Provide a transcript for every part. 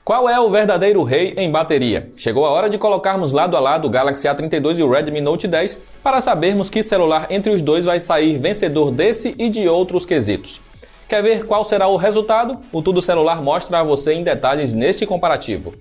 Qual é o verdadeiro rei em bateria? Chegou a hora de colocarmos lado a lado o Galaxy A32 e o Redmi Note 10 para sabermos que celular entre os dois vai sair vencedor desse e de outros quesitos. Quer ver qual será o resultado? O Tudo Celular mostra a você em detalhes neste comparativo.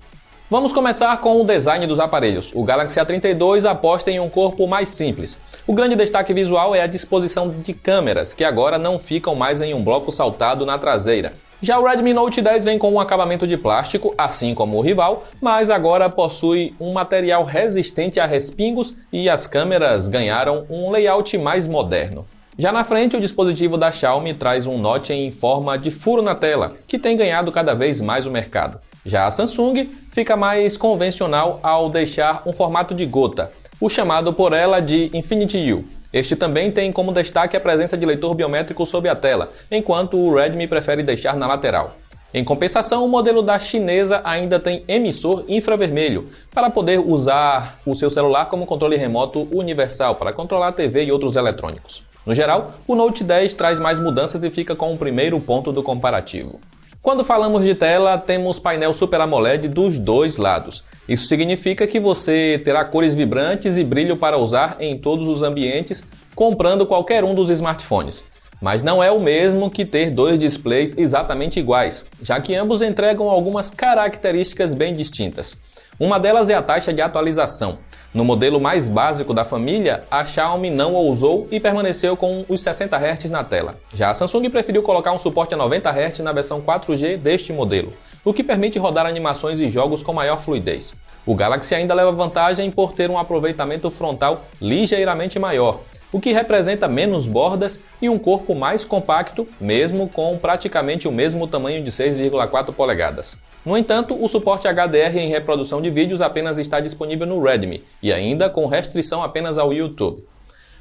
Vamos começar com o design dos aparelhos. O Galaxy A32 aposta em um corpo mais simples. O grande destaque visual é a disposição de câmeras, que agora não ficam mais em um bloco saltado na traseira. Já o Redmi Note 10 vem com um acabamento de plástico, assim como o rival, mas agora possui um material resistente a respingos e as câmeras ganharam um layout mais moderno. Já na frente, o dispositivo da Xiaomi traz um notch em forma de furo na tela, que tem ganhado cada vez mais o mercado. Já a Samsung fica mais convencional ao deixar um formato de gota, o chamado por ela de Infinity U. Este também tem como destaque a presença de leitor biométrico sob a tela, enquanto o Redmi prefere deixar na lateral. Em compensação, o modelo da chinesa ainda tem emissor infravermelho, para poder usar o seu celular como controle remoto universal, para controlar a TV e outros eletrônicos. No geral, o Note 10 traz mais mudanças e fica com o primeiro ponto do comparativo. Quando falamos de tela, temos painel Super AMOLED dos dois lados. Isso significa que você terá cores vibrantes e brilho para usar em todos os ambientes, comprando qualquer um dos smartphones. Mas não é o mesmo que ter dois displays exatamente iguais, já que ambos entregam algumas características bem distintas. Uma delas é a taxa de atualização. No modelo mais básico da família, a Xiaomi não ousou e permaneceu com os 60 Hz na tela. Já a Samsung preferiu colocar um suporte a 90 Hz na versão 4G deste modelo, o que permite rodar animações e jogos com maior fluidez. O Galaxy ainda leva vantagem por ter um aproveitamento frontal ligeiramente maior, o que representa menos bordas e um corpo mais compacto, mesmo com praticamente o mesmo tamanho de 6,4 polegadas. No entanto, o suporte HDR em reprodução de vídeos apenas está disponível no Redmi, e ainda com restrição apenas ao YouTube.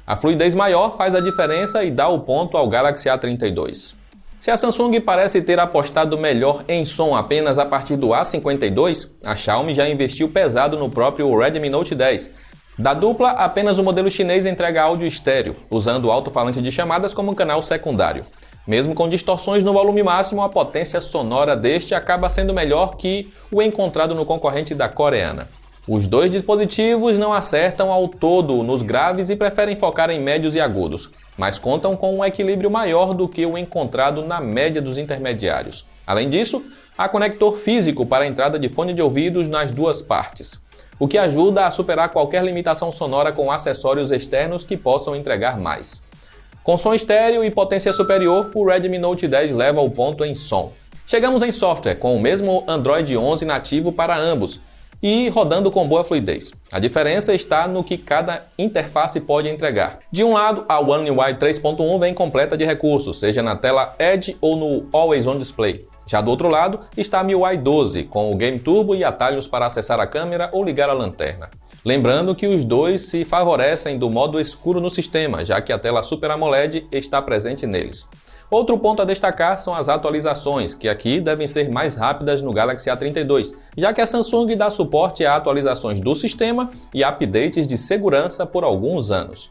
A fluidez maior faz a diferença e dá o ponto ao Galaxy A32. Se a Samsung parece ter apostado melhor em som apenas a partir do A52, a Xiaomi já investiu pesado no próprio Redmi Note 10. Da dupla, apenas o modelo chinês entrega áudio estéreo, usando o alto-falante de chamadas como canal secundário. Mesmo com distorções no volume máximo, a potência sonora deste acaba sendo melhor que o encontrado no concorrente da coreana. Os dois dispositivos não acertam ao todo nos graves e preferem focar em médios e agudos, mas contam com um equilíbrio maior do que o encontrado na média dos intermediários. Além disso, há conector físico para a entrada de fone de ouvidos nas duas partes, o que ajuda a superar qualquer limitação sonora com acessórios externos que possam entregar mais. Com som estéreo e potência superior, o Redmi Note 10 leva o ponto em som. Chegamos em software, com o mesmo Android 11 nativo para ambos e rodando com boa fluidez. A diferença está no que cada interface pode entregar. De um lado, a One UI 3.1 vem completa de recursos, seja na tela Edge ou no Always On Display. Já do outro lado está a MIUI 12, com o Game Turbo e atalhos para acessar a câmera ou ligar a lanterna. Lembrando que os dois se favorecem do modo escuro no sistema, já que a tela Super AMOLED está presente neles. Outro ponto a destacar são as atualizações, que aqui devem ser mais rápidas no Galaxy A32, já que a Samsung dá suporte a atualizações do sistema e updates de segurança por alguns anos.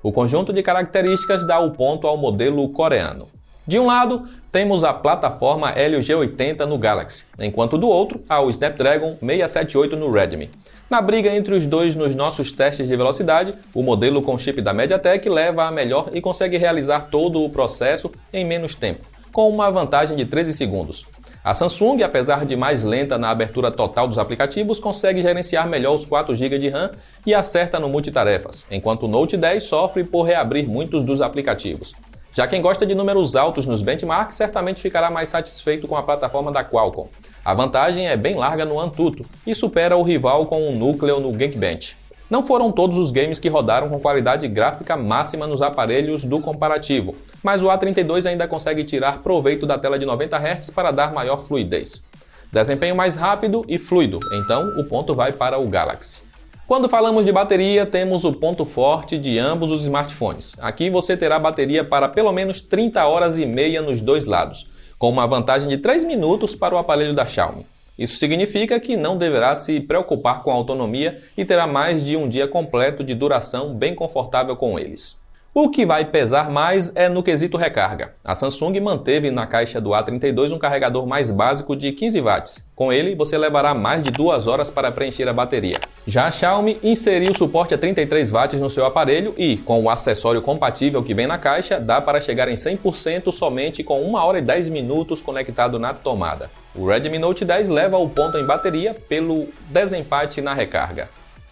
O conjunto de características dá o ponto ao modelo coreano. De um lado, temos a plataforma Helio G80 no Galaxy, enquanto do outro, há o Snapdragon 678 no Redmi. Na briga entre os dois nos nossos testes de velocidade, o modelo com chip da MediaTek leva a melhor e consegue realizar todo o processo em menos tempo, com uma vantagem de 13 segundos. A Samsung, apesar de mais lenta na abertura total dos aplicativos, consegue gerenciar melhor os 4 GB de RAM e acerta no multitarefas, enquanto o Note 10 sofre por reabrir muitos dos aplicativos. Já quem gosta de números altos nos benchmarks certamente ficará mais satisfeito com a plataforma da Qualcomm. A vantagem é bem larga no Antutu e supera o rival com um núcleo no Geekbench. Não foram todos os games que rodaram com qualidade gráfica máxima nos aparelhos do comparativo, mas o A32 ainda consegue tirar proveito da tela de 90 Hz para dar maior fluidez. Desempenho mais rápido e fluido, então o ponto vai para o Galaxy. Quando falamos de bateria, temos o ponto forte de ambos os smartphones. Aqui você terá bateria para pelo menos 30 horas e meia nos dois lados, com uma vantagem de 3 minutos para o aparelho da Xiaomi. Isso significa que não deverá se preocupar com a autonomia e terá mais de um dia completo de duração bem confortável com eles. O que vai pesar mais é no quesito recarga. A Samsung manteve na caixa do A32 um carregador mais básico de 15 watts. Com ele, você levará mais de 2 horas para preencher a bateria. Já a Xiaomi inseriu suporte a 33 watts no seu aparelho e, com o acessório compatível que vem na caixa, dá para chegar em 100% somente com 1 hora e 10 minutos conectado na tomada. O Redmi Note 10 leva o ponto em bateria pelo desempate na recarga.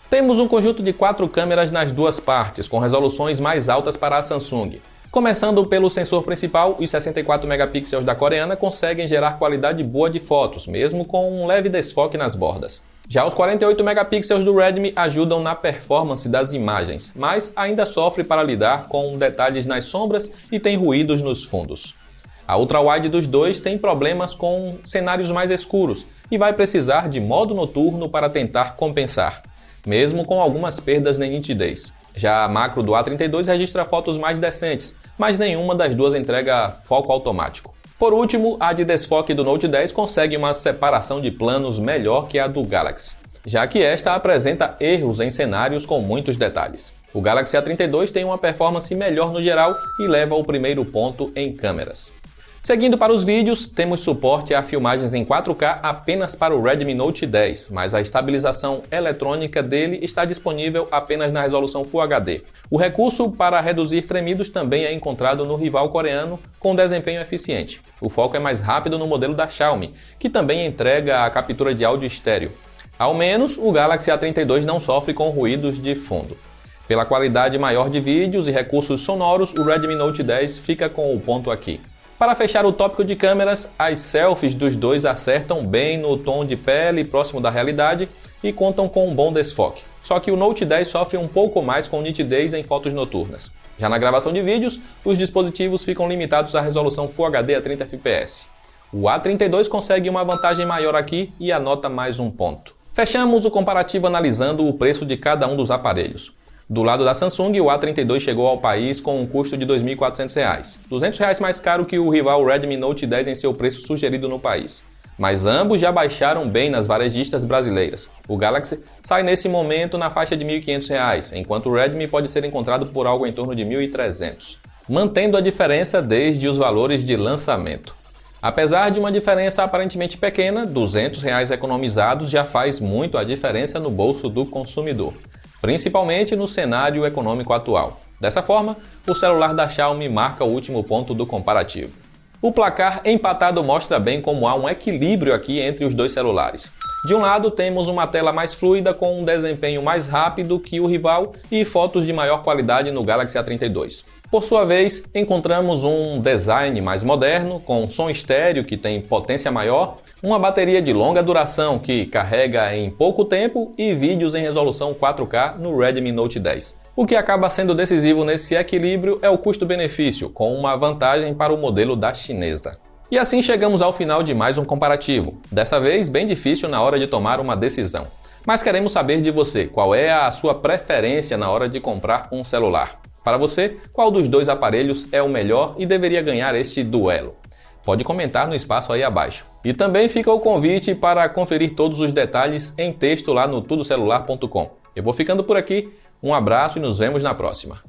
Temos um conjunto de 4 câmeras nas duas partes, com resoluções mais altas para a Samsung. Começando pelo sensor principal, os 64 megapixels da coreana conseguem gerar qualidade boa de fotos, mesmo com um leve desfoque nas bordas. Já os 48 megapixels do Redmi ajudam na performance das imagens, mas ainda sofre para lidar com detalhes nas sombras e tem ruídos nos fundos. A ultra-wide dos dois tem problemas com cenários mais escuros e vai precisar de modo noturno para tentar compensar, mesmo com algumas perdas na nitidez. Já a macro do A32 registra fotos mais decentes, mas nenhuma das duas entrega foco automático. Por último, a de desfoque do Note 10 consegue uma separação de planos melhor que a do Galaxy, já que esta apresenta erros em cenários com muitos detalhes. O Galaxy A32 tem uma performance melhor no geral e leva o primeiro ponto em câmeras. Seguindo para os vídeos, temos suporte a filmagens em 4K apenas para o Redmi Note 10, mas a estabilização eletrônica dele está disponível apenas na resolução Full HD. O recurso para reduzir tremidos também é encontrado no rival coreano com desempenho eficiente. O foco é mais rápido no modelo da Xiaomi, que também entrega a captura de áudio estéreo. Ao menos, o Galaxy A32 não sofre com ruídos de fundo. Pela qualidade maior de vídeos e recursos sonoros, o Redmi Note 10 fica com o ponto aqui. Para fechar o tópico de câmeras, as selfies dos dois acertam bem no tom de pele próximo da realidade e contam com um bom desfoque. Só que o Note 10 sofre um pouco mais com nitidez em fotos noturnas. Já na gravação de vídeos, os dispositivos ficam limitados à resolução Full HD a 30 fps. O A32 consegue uma vantagem maior aqui e anota mais um ponto. Fechamos o comparativo analisando o preço de cada um dos aparelhos. Do lado da Samsung, o A32 chegou ao país com um custo de R$ 2.400, R$ 200 mais caro que o rival Redmi Note 10 em seu preço sugerido no país. Mas ambos já baixaram bem nas varejistas brasileiras. O Galaxy sai nesse momento na faixa de R$ 1.500, enquanto o Redmi pode ser encontrado por algo em torno de R$ 1.300, mantendo a diferença desde os valores de lançamento. Apesar de uma diferença aparentemente pequena, R$ 200 economizados já faz muito a diferença no bolso do consumidor, principalmente no cenário econômico atual. Dessa forma, o celular da Xiaomi marca o último ponto do comparativo. O placar empatado mostra bem como há um equilíbrio aqui entre os dois celulares. De um lado, temos uma tela mais fluida com um desempenho mais rápido que o rival e fotos de maior qualidade no Galaxy A32. Por sua vez, encontramos um design mais moderno, com som estéreo que tem potência maior, uma bateria de longa duração que carrega em pouco tempo e vídeos em resolução 4K no Redmi Note 10. O que acaba sendo decisivo nesse equilíbrio é o custo-benefício, com uma vantagem para o modelo da chinesa. E assim chegamos ao final de mais um comparativo, dessa vez bem difícil na hora de tomar uma decisão. Mas queremos saber de você, qual é a sua preferência na hora de comprar um celular? Para você, qual dos dois aparelhos é o melhor e deveria ganhar este duelo? Pode comentar no espaço aí abaixo. E também fica o convite para conferir todos os detalhes em texto lá no tudocelular.com. Eu vou ficando por aqui, um abraço e nos vemos na próxima.